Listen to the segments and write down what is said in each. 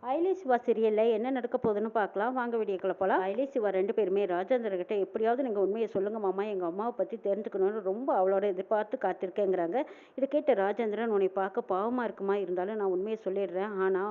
அயலி சிவா சீரியல்ல என்ன நடக்க போகுதுன்னு பார்க்கலாம். வாங்க வீடியோக்குள்ள போலாம். அயலி சிவா 2 பேருமே ராஜேந்திர கிட்ட எப்படியாவது நீங்க உண்மையை சொல்லுங்க மாமா, எங்க அம்மாவை பத்தி தெரிஞ்சுக்கணும்னு ரொம்ப அவளோட எதிர்பார்த்து காத்திருக்கேங்கிறாங்க. இதை கேட்ட ராஜேந்திரன், உன்னை பார்க்க பாவமா இருக்குமா, இருந்தாலும் நான் உண்மையை சொல்லிடுறேன். ஆனா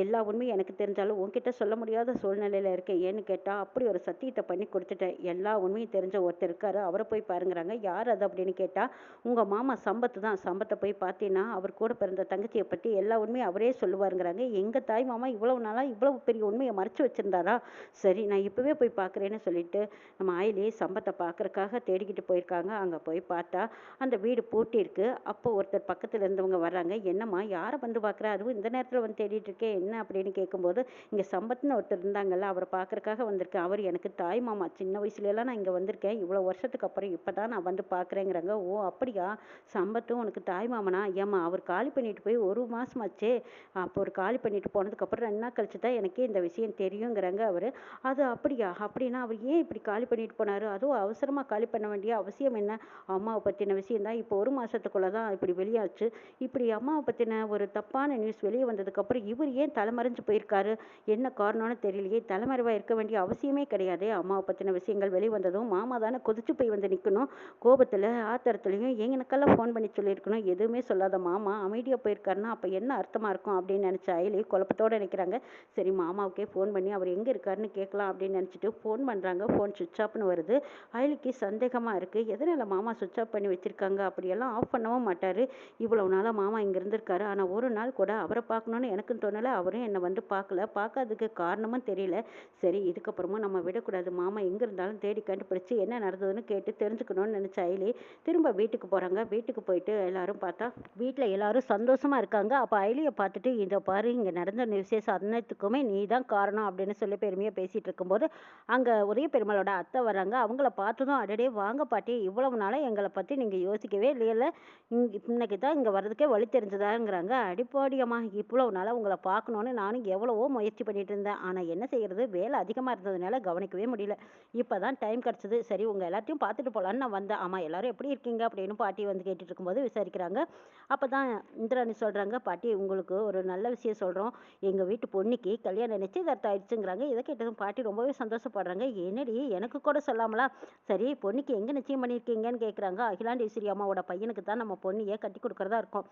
எல்லா உண்மையும் எனக்கு தெரிஞ்சாலும் உன்கிட்ட சொல்ல முடியாத சூழ்நிலையில இருக்கேன். ஏன்னு கேட்டா அப்படி ஒரு சத்தியத்தை பண்ணி கொடுத்துட்டேன். எல்லா உண்மையும் தெரிஞ்ச ஒருத்தர் இருக்காரு, அவரை போய் பாருங்கிறாங்க. யார் அது அப்படின்னு கேட்டா உங்க மாமா சம்பத்து தான். சம்பத்தை போய் பார்த்தீங்கன்னா அவர் கூட பிறந்த தங்கச்சியை பத்தி எல்லா உண்மையும் அவரே சொல்லுவாருங்கிறாங்க. எங்க தாய் மாமா இவ்வளவு நாளா இவ்வளவு பெரிய உண்மையை மறைச்சு வச்சிருந்தாரா? சரி, நான் இப்பவே போய் பார்க்குறேன்னு சொல்லிட்டு நம்ம ஆயிலி சம்பத்தை பார்க்கறக்காக தேடிக்கிட்டு போயிருக்காங்க. அங்கே போய் பார்த்தா அந்த வீடு பூட்டி இருக்கு. அப்போ ஒருத்தர் பக்கத்தில் இருந்தவங்க வர்றாங்க. என்னம்மா, யாரை வந்து பார்க்குற, அதுவும் இந்த நேரத்தில் வந்து தேடிட்டு இருக்கேன் என்ன அப்படின்னு கேட்கும்போது, இங்கே சம்பத்னு ஒருத்தர் இருந்தாங்கல்ல, அவரை பார்க்கறக்காக வந்திருக்கேன். அவர் எனக்கு தாய் மாமா. சின்ன வயசுலலாம் நான் இங்கே வந்திருக்கேன். இவ்வளோ வருஷத்துக்கு அப்புறம் இப்போ தான் நான் வந்து பார்க்குறேங்கிறாங்க. ஓ அப்படியா, சம்பத்தும் உனக்கு தாய் மாமனா? ஏம்மா, அவர் காலி பண்ணிட்டு போய் ஒரு மாசமாச்சே. அப்போ ஒரு காலி பண்ணிட்டு போனதுக்கப்புறம் 2 நாள் கழிச்சு தான் எனக்கே இந்த விஷயம் தெரியுங்கிறாங்க அவர். அது அப்படியா? அப்படின்னா அவர் ஏன் இப்படி காலி பண்ணிட்டு போனாரு? அதுவும் அவசரமாக காலி பண்ண வேண்டிய அவசியம் என்ன? அம்மாவை பற்றின விஷயம் தான் இப்போ ஒரு மாசத்துக்குள்ள தான் இப்படி வெளியாச்சு. இப்படி அம்மாவை பற்றின ஒரு தப்பான நியூஸ் வெளியே வந்ததுக்கப்புறம் இவர் ஏன் தலைமறைஞ்சு போயிருக்காரு? என்ன காரணம்னு தெரியலையே. தலைமறைவாக இருக்க வேண்டிய அவசியமே கிடையாதே. அம்மாவை பற்றின விஷயங்கள் வெளியே வந்ததும் மாமா தானே கொதிச்சு போய் வந்து நிற்கணும். கோபத்தில் ஆத்திரத்துலையும் எனக்கெல்லாம் ஃபோன் பண்ணி சொல்லியிருக்கணும். எதுவுமே சொல்லாத மாமா அமைதியாக போயிருக்காருன்னா அப்போ என்ன அர்த்தமாக இருக்கும் அப்படின்னு நினச்ச அயலி குழப்பத்தோடு நிற்கிறாங்க. சரி, மாமாவுக்கே ஃபோன் பண்ணி அவர் எங்கே இருக்காருன்னு கேட்கலாம் அப்படின்னு நினச்சிட்டு ஃபோன் பண்ணுறாங்க. ஃபோன் சுவிட்ச் ஆஃப்னு வருது. அயலிக்கு சந்தேகமாக இருக்குது. எதனால் மாமா சுவிட்ச் ஆஃப் பண்ணி வச்சுருக்காங்க? அப்படியெல்லாம் ஆஃப் பண்ணவும் மாட்டார். இவ்வளவு நாளாக மாமா இங்கே இருந்திருக்காரு. ஆனால் ஒரு நாள் கூட அவரை பார்க்கணுன்னு எனக்கும் தோணலை. அவரும் என்னை வந்து பார்க்கல. பார்க்காததுக்கு காரணமும் தெரியல. சரி, இதுக்கப்புறமா நம்ம விடக்கூடாது. மாமா எங்கே இருந்தாலும் தேடி கண்டுபிடிச்சு என்ன நடந்ததுன்னு கேட்டு தெரிஞ்சுக்கணும்னு நினச்ச அயலி திரும்ப வீட்டுக்கு போகிறாங்க. வீட்டுக்கு போயிட்டு எல்லாரும் பார்த்தா வீட்டில் எல்லாரும் சந்தோஷமாக இருக்காங்க. அப்போ அயலியை பார்த்துட்டு, இதை பாரு, இங்கே நடந்த விசேஷம் அனைத்துக்குமே நீ தான் காரணம் அப்படின்னு சொல்லி பெருமையாக பேசிகிட்டு இருக்கும்போது அங்கே உதய பெருமாளோட அத்தை வராங்க. அவங்கள பார்த்ததும், அடடே வாங்க பாட்டி, இவ்வளவு நாளாக எங்களை பற்றி நீங்கள் யோசிக்கவே இல்லையில, இன்னைக்கு தான் இங்கே வர்றதுக்கே வழி தெரிஞ்சதாங்கிறாங்க. அடிப்பாடியம்மா, இவ்வளவு நாளாக உங்களை பார்க்கணுன்னு நானும் எவ்வளவோ முயற்சி பண்ணிட்டு இருந்தேன். ஆனால் என்ன செய்யறது, வேலை அதிகமாக இருந்ததுனால கவனிக்கவே முடியல. இப்போ தான் டைம் கிடச்சிது. சரி, உங்கள் எல்லாத்தையும் பார்த்துட்டு போகலான்னு நான் வந்தேன். ஆமாம், எல்லாரும் எப்படி இருக்கீங்க அப்படின்னு பாட்டி வந்து கேட்டுட்டு இருக்கும்போது விசாரிக்கிறாங்க. அப்போ தான் இந்திராணி சொல்கிறாங்க, பாட்டி உங்களுக்கு ஒரு நல்ல விஷயம் சொல்கிறோம். எங்கள் வீட்டு பொண்ணுக்கு கல்யாணம் நிச்சயதார்த்தம் ஆயிடுச்சுங்கிறாங்க. இதை கேட்டதும் பாட்டி ரொம்பவே சந்தோஷப்படுறாங்க. என்னடி, எனக்கு கூட சொல்லாமலா? சரி, பொண்ணுக்கு எங்கே நிச்சயம் பண்ணியிருக்கீங்கன்னு கேட்குறாங்க. அகிலாண்டேஸ்வரி அம்மாவோட பையனுக்கு தான் நம்ம பொண்ணையே கட்டி கொடுக்குறதா இருக்கும்.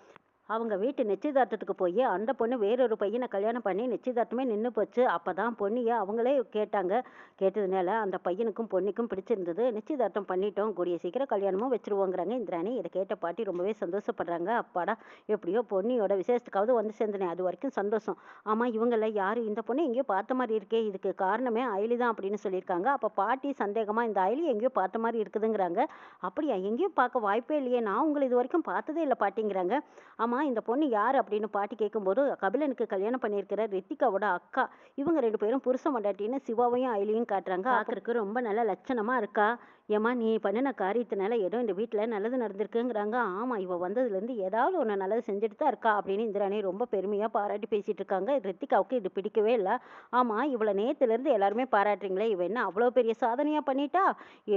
அவங்க வீட்டு நிச்சயதார்த்தத்துக்கு போய் அந்த பொண்ணு வேறொரு பையனை கல்யாணம் பண்ணி நிச்சயதார்த்தமே நின்று போச்சு. அப்போ தான் பொண்ணியை அவங்களே கேட்டாங்க. கேட்டதுனால அந்த பையனுக்கும் பொண்ணுக்கும் பிடிச்சிருந்தது. நிச்சயதார்த்தம் பண்ணிட்டோம். கூடிய சீக்கிரம் கல்யாணமும் வச்சிருவோங்கிறாங்க இந்திராணி. இதை கேட்ட பாட்டி ரொம்பவே சந்தோஷப்படுறாங்க. அப்பாடா, எப்படியோ பொண்ணியோட விசேஷத்துக்காவது வந்து சேர்ந்தனே, அது வரைக்கும் சந்தோஷம். ஆமாம், இவங்கள யார்? இந்த பொண்ணு எங்கேயோ பார்த்த மாதிரி இருக்கே. இதுக்கு காரணமே அயலி தான் அப்படின்னு சொல்லியிருக்காங்க. அப்போ பாட்டி சந்தேகமாக, இந்த அயலி எங்கேயோ பார்த்த மாதிரி இருக்குதுங்கிறாங்க. அப்படியா? எங்கேயோ பார்க்க வாய்ப்பே இல்லையே, நான் உங்களை இது வரைக்கும் பார்த்ததே இல்லை பாட்டிங்கிறாங்க. ஆமாம், இந்த பொண்ணு யார் அப்படின்னு பாட்டி கேட்கும்போது, கபிலனுக்கு கல்யாணம் பண்ணியிருக்கிற ரித்திகாவோட அக்கா. இவங்க 2 பேரும் புருஷன் பொண்டாட்டின்னு சிவாவையும் அயலியும் காட்டுறாங்க. பார்க்கறதுக்கு ரொம்ப நல்ல லட்சணமாக இருக்கா. ஏம்மா, நீ பண்ணின காரியத்தினால ஏதோ இந்த வீட்டில் நல்லது நடந்திருக்குங்கிறாங்க. ஆமாம், இவள் வந்ததுலேருந்து ஏதாவது ஒன்று நல்லது செஞ்சுட்டு தான் இருக்கா அப்படின்னு இந்திராணி ரொம்ப பெருமையாக பாராட்டி பேசிகிட்டு இருக்காங்க. ரித்திகாவுக்கு இது பிடிக்கவே இல்லை. ஆமாம், இவளை நேற்றுலேருந்து எல்லாருமே பாராட்டுறீங்களே, இவ என்ன அவ்வளோ பெரிய சாதனையாக பண்ணிட்டா?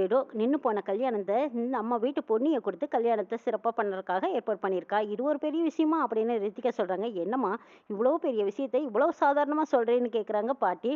ஏதோ நின்று போன கல்யாணத்தை நம்ம வீட்டு பொண்ணியை கொடுத்து கல்யாணத்தை சிறப்பாக பண்ணுறதுக்காக ஏற்பாடு பண்ணியிருக்கா. இது ஒரு பெரிய விஷயமா அப்படின்னு ரித்திகா சொல்கிறாங்க. என்னம்மா, இவ்வளோ பெரிய விஷயத்தை இவ்வளோ சாதாரணமாக சொல்கிறேன்னு கேட்குறாங்க பாட்டி.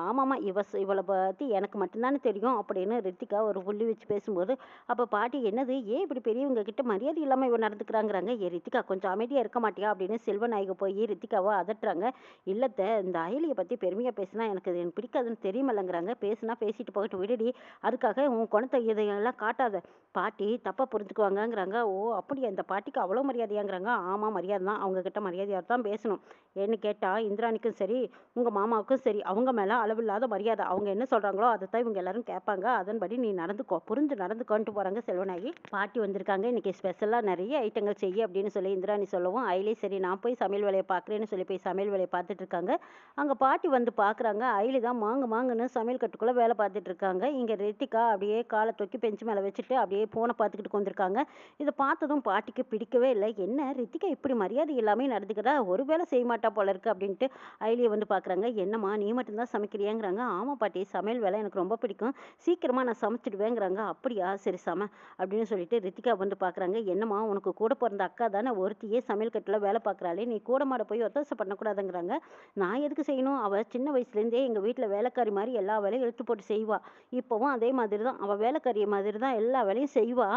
ஆமாம்மா, இவளை பற்றி எனக்கு மட்டும்தானே தெரியும் அப்படின்னு ரித்திகா ஒரு புள்ளி வச்சு பேசும்போது, அப்போ பாட்டி, என்னது, ஏன் இப்படி பெரியவங்க கிட்ட மரியாதை இல்லாமல் இவன் நடந்துக்கிறாங்கிறாங்க. ஏ ரித்திகா, கொஞ்சம் அமைதியாக இருக்க மாட்டியா அப்படின்னு செல்வநாயகி போய் ரித்திகாவை அதட்டுறாங்க. இல்லத்த, இந்த அயலியை பற்றி பெருமையாக பேசினா எனக்கு பிடிக்காதுன்னு தெரியுமில்லங்கிறாங்க. பேசுனா பேசிட்டு போயிட்டு விடுடி, அதுக்காக உன் குணத்தை இதையெல்லாம் காட்டாத. பாட்டி தப்பாக புரிஞ்சுக்குவாங்கங்கிறாங்க. ஓ அப்படியா, இந்த பாட்டிக்கு அவ்வளோ மரியாதையாங்கிறாங்க. ஆமாம், மரியாதை தான். அவங்கக்கிட்ட மரியாதையாக தான் பேசணும். ஏன்னு கேட்டால் இந்திராணிக்கும் சரி உங்கள் மாமாவுக்கும் சரி அவங்க மேலே அளவில்லாத மரியாதை. அவங்க என்ன சொல்கிறாங்களோ அதை தான் இவங்க எல்லாரும் கேட்பாங்க. அதன்படி நீ நடந்துக்கோ, புரிஞ்சு நடந்துக்கோன்ட்டு போகிறாங்க செல்வநாயகி. பாட்டி வந்திருக்காங்க, இன்றைக்கி ஸ்பெஷலாக நிறைய ஐட்டங்கள் செய்ய அப்படின்னு சொல்லி இந்திராணி சொல்லவும், அயலி சரி நான் போய் சமையல் வேலையை பார்க்குறேன்னு சொல்லி போய் சமையல் வேலையை பார்த்துட்டு இருக்காங்க. அங்கே பாட்டி வந்து பார்க்குறாங்க. அயலி தான் மாங்குன்னு சமையல் கட்டுக்குள்ளே வேலை பார்த்துட்டு இருக்காங்க. இங்கே ரித்திகா அப்படியே காலை தூக்கி பெஞ்சு மேலே வச்சுட்டு அப்படியே ஃபோனை பார்த்துக்கிட்டு வந்திருக்காங்க. இதை பார்த்ததும் பாட்டிக்கு பிடிக்கவே இல்லை. என்ன ரித்திகா இப்படி மரியாதை இல்லாமல் நடந்துக்கிறா, ஒரு வேலை செய்ய மாட்டா போல இருக்கு அப்படின்ட்டு அயலியை வந்து பார்க்குறாங்க. என்னம்மா, நீ மட்டும்தான் சமைக்கிறியாங்கிறாங்க. ஆமாம் பாட்டி, சமையல் வேலை எனக்கு ரொம்ப பிடிக்கும், சீக்கிரமாக நான் சமைச்சிடுவேங்கிறாங்க. போகிறேங்கிறாங்க. அப்படியா சரி அப்படின்னு சொல்லிட்டு ரித்திகா வந்து பார்க்குறாங்க. என்னம்மா உனக்கு கூட பிறந்த அக்கா தானே ஒருத்தியே சமையல் கட்டில் வேலை பார்க்குறாளே, நீ கூட மாட போய் ஒத்தாசை பண்ணக்கூடாதுங்கிறாங்க. நான் எதுக்கு செய்யணும்? அவள் சின்ன வயசுலேருந்தே எங்கள் வீட்டில் வேலைக்காரி மாதிரி எல்லா வேலையும் இழுத்து போட்டு செய்வா. இப்போவும் அதே மாதிரி தான் அவள் வேலைக்காரி மாதிரி தான் எல்லா வேலையும் செய்வா.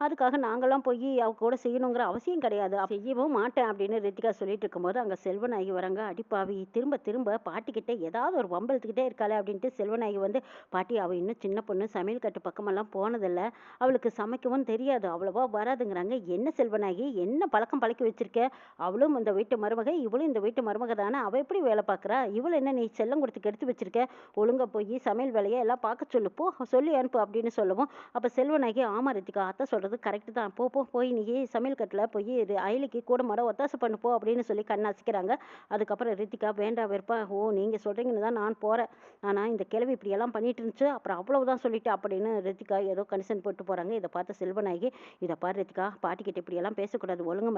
அதுக்காக நாங்கள்லாம் போய் அவ கூட செய்யணுங்கிற அவசியம் கிடையாது. செய்யவும் மாட்டேன் அப்படின்னு ரித்திகா சொல்லிட்டு இருக்கும்போது அங்கே செல்வநாயகி வராங்க. அடிப்பாவி திரும்ப திரும்ப பாட்டிக்கிட்ட ஏதாவது ஒரு வம்பெழுத்துக்கிட்டே இருக்காளே அப்படின்ட்டு செல்வநாயகி வந்து, பாட்டி அவள் இன்னும் சின்ன பொண்ணு, சமையல் கட்டு பக்கமெல்லாம் போனதில்லை, அவளுக்கு சமைக்கவும் தெரியாது, அவ்வளவா வராதுங்கிறாங்க. என்ன செல்வநாயகி என்ன பழக்கம் பழக்கி வச்சிருக்க? அவளும் இந்த வீட்டு மருமக, இவளும் இந்த வீட்டு மருமக தானே, அவள் எப்படி வேலை பார்க்குறா? இவள் என்ன நீ செல்லம் கொடுத்து கெடுத்து வச்சிருக்க? ஒழுங்கா போய் சமையல் வேலையை எல்லாம் பார்க்க சொல்லு, போ சொல்லி அனுப்பு அப்படின்னு சொல்லவும், அப்போ செல்வநாயகி ஆமா ரித்திகா அத்தை சொல்கிறது கரெக்டு தான், போ போ போய் நீ சமையல் கட்டில் போய் அயலிக்கு கூட மாட ஒத்தாசை பண்ணு போ அப்படின்னு சொல்லி கண்ணாசிக்கிறாங்க. அதுக்கப்புறம் ரித்திகா வேண்டாம் வெறுப்பா, ஓ நீங்கள் சொல்கிறீங்கன்னு தான் நான் போகிறேன், ஆனால் இந்த கிழவி இப்படியெல்லாம் பண்ணிட்டு இருந்துச்சு, அப்புறம் அவ்வளவுதான் சொல்லிட்டு அப்படின்னு ரித்திகா ஏதோ கண்டிஷன் போட்டு போகிறாங்க. இதை பார்த்து செல்வநாயகி, இதை பாரு ரித்திகா பாட்டிக்கிட்ட இப்படியெல்லாம் பேசக்கூடாது, ஒழுங்கு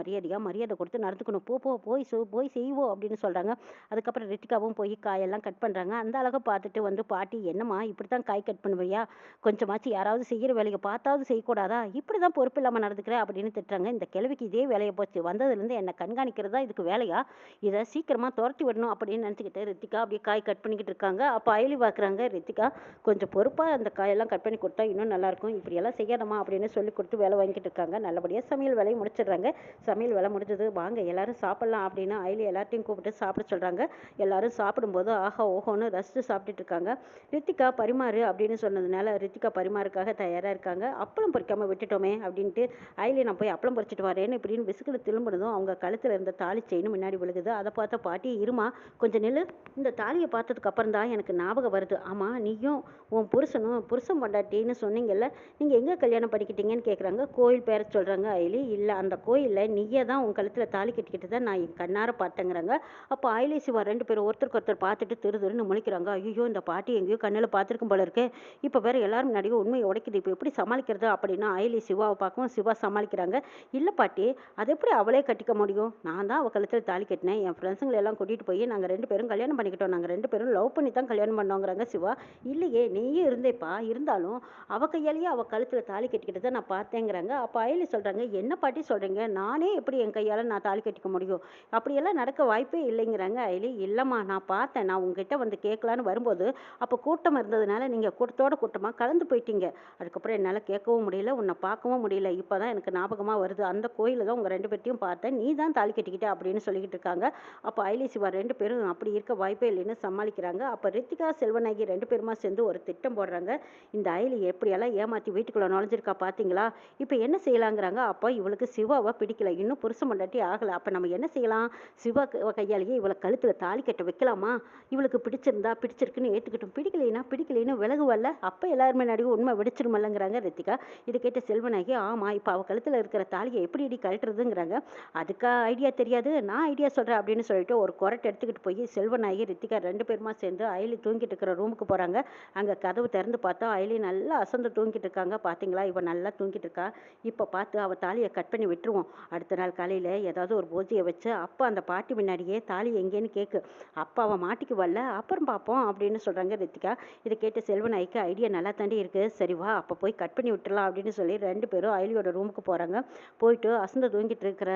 மரியாதை கொடுத்து நடந்துக்கணும், போ போ போய் போய் செய்வோம் அப்படின்னு சொல்கிறாங்க. அதுக்கப்புறம் ரித்திகாவும் போய் காயெல்லாம் கட் பண்ணுறாங்க. அந்த அழகை பார்த்துட்டு வந்து பாட்டி, என்னம்மா இப்படி தான் காய் கட் பண்ணுவியா? கொஞ்சமாச்சு யாராவது செய்கிற வேலையை பார்த்தாவது செய்யக்கூடாதா? இப்படி தான் பொறுப்பு இல்லாமல் நடந்துக்கிற அப்படின்னு திட்டுறாங்க. இந்த கிழவிக்கு இதே வேலையை போச்சு, வந்ததுலேருந்து என்னை கண்காணிக்கிறதா இதுக்கு வேலையா? இதை சீக்கிரமாக துரத்தி விடணும் அப்படின்னு நினச்சிக்கிட்டு ரித்திகா அப்படியே காய் கட் பண்ணிக்கிட்டு இருக்காங்க. அப்போ அயலி பார்க்குறாங்க. ரித்திகா கொஞ்சம் பொறுப்பாக அந்த காயெல்லாம் கட் பண்ணி கொடுத்தா இன்னும் நல்லாயிருக்கும், இப்படியெல்லாம் செய்யணுமா அப்படின்னு சொல்லி கொடுத்து வேலை வாங்கிட்டு இருக்காங்க. நல்லபடியாக சமையல் வேலையை முடிச்சிடுறாங்க. சமையல் வேலை முடிஞ்சது, வாங்க எல்லாரும் சாப்பிட்லாம் அப்படின்னு அயலி எல்லாத்தையும் கூப்பிட்டு சாப்பிட சொல்கிறாங்க. எல்லாரும் சாப்பிடும்போது ஆஹா ஓஹோன்னு ரசித்து சாப்பிட்டுட்டு இருக்காங்க. ரித்திகா பரிமாறு அப்படின்னு சொன்னதுனால ரித்திகா பரிமாறுக்காக தயாராக இருக்காங்க. அப்பளம் பொரிக்காமல் விட்டுட்டோமே அப்படின்ட்டு அயலி, நான் போய் அப்பளம் பொரிச்சிட்டு வரேன்னு இப்படின்னு விசுக்கில் திரும்பினதும் அவங்க கழுத்தில் இருந்த தாலி செயின் முன்னாடி விழுகுது. அதை பார்த்த பாட்டி, இருமா கொஞ்சம் நில்லு, இந்த தாலியை பார்த்ததுக்கு அப்புறம் தான் எனக்கு ஞாபகம் வருது, ஆமாம் நீயும் உன் புருஷன் பொண்டாட்டின்னு சொன்னீங்கல்ல, நீங்கள் எங்கே கல்யாணம் பண்ணிக்கிட்டீங்கன்னு கேட்குறாங்க. கோயில் பேர சொல்கிறாங்க அயலி. இல்லை அந்த கோயிலில் நீயே தான் உன் கழுத்தில் தாலி கட்டிக்கிட்டு தான் நான் என் கண்ணார பார்த்தேங்கிறாங்க. அப்போ அயலி சிவா ரெண்டு பேரும் ஒருத்தருக்கு ஒருத்தர் பார்த்துட்டு திருன்னு முழிக்கிறாங்க. ஐயோ இந்த பாட்டி எங்கேயோ கண்ணில் பார்த்துருக்கும் போல இருக்கே, இப்போ வேற எல்லாரும் முன்னாடியும் உண்மையை உடைக்குது, இப்போ எப்படி சமாளிக்கிறது அப்படின்னு அயலி சிவாவை பார்க்கவும் சிவா சமாளிக்கிறாங்க. இல்லை பாட்டி அது எப்படி அவளே கட்டிக்க முடியும், நான் தான் அவள் கழுத்தில் தாலி கட்டினேன், என் ஃப்ரெண்ட்ஸுங்களை எல்லாம் கூட்டிகிட்டு போய் நாங்கள் ரெண்டு பேரும் கல்யாணம் பண்ணிக்கிட்டோம், நாங்கள் ரெண்டு பேரும் லவ் பண்ணி தான் கல்யாணம் பண்ணோங்கிறாங்க சிவா. இல்லையே நீயும் இருந்தேப்பா, இருந்தாலும் அவள் கையாலேயே அவள் கழுத்தில் தாலி கட்டிக்கிட்டு தான் நான் பார்த்தேங்கிறாங்க. அப்போ அயலி சொல்கிறாங்க, என்ன பாட்டி சொல்கிறீங்க, நானே எப்படி என் கையால் நான் தாலி கட்டிக்க முடியும், அப்படியெல்லாம் நடக்க வாய்ப்பே இல்லைங்கிறாங்க அயலி. இல்லைம்மா நான் பார்த்தேன், நான் உங்ககிட்ட வந்து கேட்கலான்னு வரும்போது அப்போ கூட்டம் இருந்ததுனால நீங்கள் கூட்டமாக கலந்து போயிட்டீங்க, அதுக்கப்புறம் என்னால் கேட்கவும் முடியல, உன்னை பார்க்கவும் முடியல, இப்போ தான் எனக்கு ஞாபகமாக வருது, அந்த கோயிலில் தான் உங்கள் ரெண்டு பேர்த்தையும் பார்த்தேன், நீ தான் தாலி கட்டிக்கிட்ட அப்படின்னு சொல்லிக்கிட்டு இருக்காங்க. அப்போ அயலி சிவா ரெண்டு பேரும் அப்படி இருக்க வாய்ப்பே இல்லைன்னு சமாளிக்கிறாங்க. அப்போ ரித்திகா செல்வநாயகி ரெண்டு பேருமா சேர்ந்து ஒரு திட்டம் போடுறாங்க. இந்த அயலி எப்படியெல்லாம் ஏமாற்றி வீட்டுக்குள்ளே நுழைஞ்சிருக்கா பார்த்தீங்களா, இப்போ என்ன செய்யலாங்கிறாங்க. அப்போ இவளுக்கு சிவாவை பிடிக்கல, இன்னும் புருஷன் பொண்டாட்டி ஆகலை, அப்போ நம்ம என்ன செய்யலாம், சிவா கையாலேயே இவளை கழுத்தில் தாலி கட்ட வைக்கலாமா, இவளுக்கு பிடிச்சிருக்குன்னு ஏற்றுக்கிட்டோம், பிடிக்கலைன்னு விலகுவல்ல, அப்போ எல்லாருமே நடுவு உண்மை வெடிச்சிருமல்லங்கிறாங்க ரித்திகா. இது கேட்ட செல்வநாயகி, ஆமாம் இப்போ அவள் கழுத்தில் இருக்கிற தாலியை எப்படி கழட்டுறதுங்கிறாங்க. அதுக்கா ஐடியா தெரியாது, நான் ஐடியா சொல்கிறேன் அப்படின்னு சொல்லிட்டு ஒரு குரட்டை எடுத்துக்கிட்டு போய் செல்வநாயகி ரித்திகா ரெண்டு பேருமா சேர்ந்து அயலி தூங்கிட்டு இருக்கிற ரூமுக்கு போகிறாங்க. அங்கே கதவு திறந்து பார்த்தா அயலி நல்லா அசந்து தூங்கிட்டு இருக்காங்க. பார்த்தீங்களா இவன் நல்லா தூங்கிட்டு இருக்கா, இப்போ பார்த்து அவள் தாலியை கட் பண்ணி விட்டுருவோம், அடுத்த நாள் காலையில் ஏதாவது ஒரு பூஜையை வச்சு அப்போ அந்த பாட்டி முன்னாடியே தாலி எங்கேன்னு கேட்கு, அப்போ அவன் மாட்டிக்கு வரல அப்புறம் பார்ப்போம் அப்படின்னு சொல்கிறாங்க ரித்திகா. இதை கேட்டு செல்வநாயகிக்கு ஐடியா நல்லா தாண்டி இருக்குது, சரி வா அப்போ போய் கட் பண்ணி விட்டுறலாம் அப்படின்னு சொல்லி ரெண்டு பேரும் அயலியோட ரூமுக்கு போகிறாங்க. போயிட்டு அசந்து தூங்கிட்டு இருக்கிற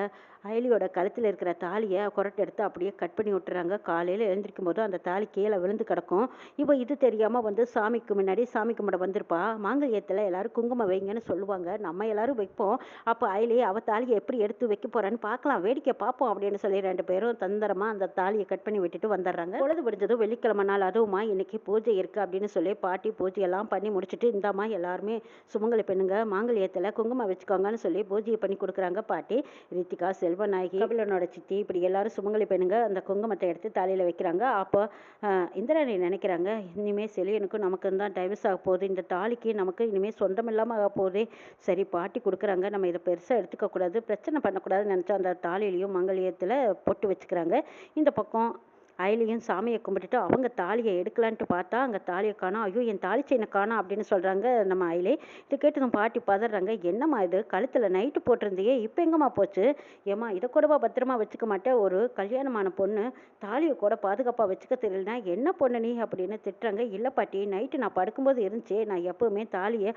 அயலியோட கழுத்தில் இருக்கிற தாலியை குரட்டை எடுத்து அப்படியே கட் பண்ணி விட்டுறாங்க. காலையில் எழுந்திருக்கும் போது அந்த தாலி கீழே விழுந்து கிடக்கும். இப்போ இது தெரியாமல் வந்து சாமிக்கு முன்னாடி சாமி கும்பிட வந்திருப்பா, மாங்கல்யத்தில் எல்லாரும் குங்குமம் வைங்கன்னு சொல்லுவாங்க, நம்ம எல்லாரும் வைப்போம், அப்போ அயலி அவள் தாலியை எப்படி எடுத்து வைக்க போகிறான்னு பார்க்கலாம், வேடிக்கை பார்ப்போம் அப்படின்னு சொல்லி ரெண்டு பேரும் தந்திரமாக அந்த தாலியை கட் பண்ணி விட்டுட்டு வந்துடுறாங்க. பொழுது விடிஞ்சதும் வெள்ளிக்கிழமை நாள், அதுவுமா இன்னைக்கு பூஜை இருக்குது அப்படின்னு சொல்லி பாட்டி பூஜையெல்லாம் பண்ணி முடிச்சுட்டு, இந்தாம்மா எல்லாருமே சுமங்கலி பெண்ணுங்க மாங்கல்யத்தில் குங்குமம் வச்சுக்கோங்கன்னு சொல்லி பூஜையை பண்ணி கொடுக்குறாங்க பாட்டி. ரித்திகா செல்வநாயகி கபிலனோட சித்தி இப்படி எல்லாரும் சுமங்கலி பெண்ணுங்க அந்த குங்குமத்தை எடுத்து தலையில் வைக்கிறாங்க. அப்போ இந்திராணி நினைக்கிறாங்க, இனிமேல் செலியனுக்கும் நமக்கு தான் டைவர்ஸ் ஆக போகுது, இந்த தாலிக்கு நமக்கு இனிமேல் சொந்தம் இல்லாமல் ஆக போகுது, சரி பாட்டி கொடுக்குறாங்க நம்ம இதை பெருசாக எடுத்துக்கக்கூடாது, பிரச்சனை பண்ணக்கூடாதுன்னு நினச்சா அந்த தாலியிலையும் மங்கல்யத்தில் பொட்டு வச்சுக்கிறாங்க. இந்த பக்கம் அயலியும் சாமியை கும்பிட்டுட்டு அவங்க தாலியை எடுக்கலான்ட்டு பார்த்தா அங்கே தாலியை காணோம். ஐயோ என் தாலி செயினை காணோம் அப்படின்னு சொல்கிறாங்க நம்ம அயலே. இதை கேட்டதும் பாட்டி பதறாங்க. என்னம்மா இது கழுத்தில் நைட்டு போட்டிருந்தியே இப்போ எங்கம்மா போச்சு? ஏம்மா இதை கூடவா பத்திரமா வச்சுக்க மாட்டேன்? ஒரு கல்யாணமான பொண்ணு தாலியை கூட பாதுகாப்பாக வச்சுக்க தெரியலனா என்ன பொண்ணு நீ அப்படின்னு திட்டுறாங்க. இல்லை பாட்டி நைட்டு நான் படுக்கும்போது இருந்துச்சு. நான் எப்போவுமே தாலியை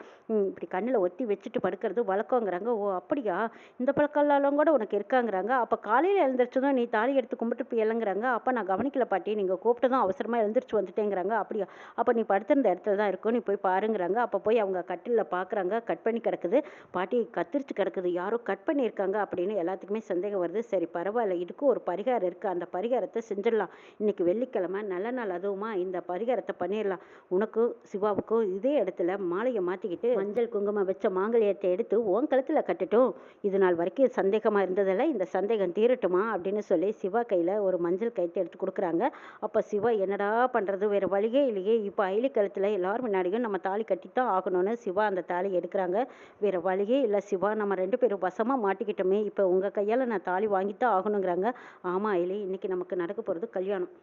இப்படி கண்ணில் ஒத்தி வச்சுட்டு படுக்கிறது வழக்கங்கிறாங்க. ஓ அப்படியா, இந்த பழக்கம்லாம் கூட உனக்கு இருக்காங்கிறாங்க. அப்போ காலையில் எழுந்திரிச்சதும் நீ தாலி எடுத்து கும்பிட்டு போய் இளங்குறாங்க. அப்போ நான் கவனிக்கல பாட்டி, நீங்கள் கூப்பிட்டதும் அவசரமாக எழுந்திரிச்சு வந்துட்டேங்கிறாங்க. அப்படியா, அப்போ நீ படுத்திருந்த இடத்துல தான் இருக்கும், நீ போய் பாருங்கிறாங்க. அப்போ போய் அவங்க கட்டிலில் பார்க்குறாங்க, கட் பண்ணி கிடக்குது. பாட்டி கத்திரிச்சு கிடக்குது, யாரோ கட் பண்ணியிருக்காங்க அப்படின்னு எல்லாத்துக்குமே சந்தேகம் வருது. சரி பரவாயில்ல, இதுக்கும் ஒரு பரிகாரம் இருக்குது, அந்த பரிகாரத்தை செஞ்சிடலாம். இன்னைக்கு வெள்ளிக்கிழமை நல்ல நாள், அதுவுமா இந்த பரிகாரத்தை பண்ணிடலாம். உனக்கும் சிவாவுக்கும் இதே இடத்துல மாலையை மாற்றிக்கிட்டு மஞ்சள் குங்குமம் வச்ச மாங்கல்யத்தை எடுத்து உன் கழுத்தில் கட்டட்டும். இது நாள் வரைக்கும் சந்தேகமாக இருந்ததில்ல, இந்த சந்தேகம் தீரட்டுமா அப்படின்னு சொல்லி சிவா கையில் ஒரு மஞ்சள் கயிற்று எடுத்து கொடுக்குறாங்க. அப்போ சிவா என்னடா பண்ணுறது, வேறு வழியே இல்லையே, இப்போ அயலி கழுத்தில் எல்லாரும் முன்னாடியும் நம்ம தாலி கட்டித்தான் ஆகணும்னு சிவா அந்த தாலி எடுக்கிறாங்க. வேறு வழியே இல்லை சிவா, நம்ம 2 பேரும் வசமாக மாட்டிக்கிட்டோமே, இப்போ உங்கள் கையால் நான் தாலி வாங்கித்தான் ஆகணுங்கிறாங்க. ஆமாம் அயலி, இன்னைக்கு நமக்கு நடக்க போகிறது கல்யாணம்.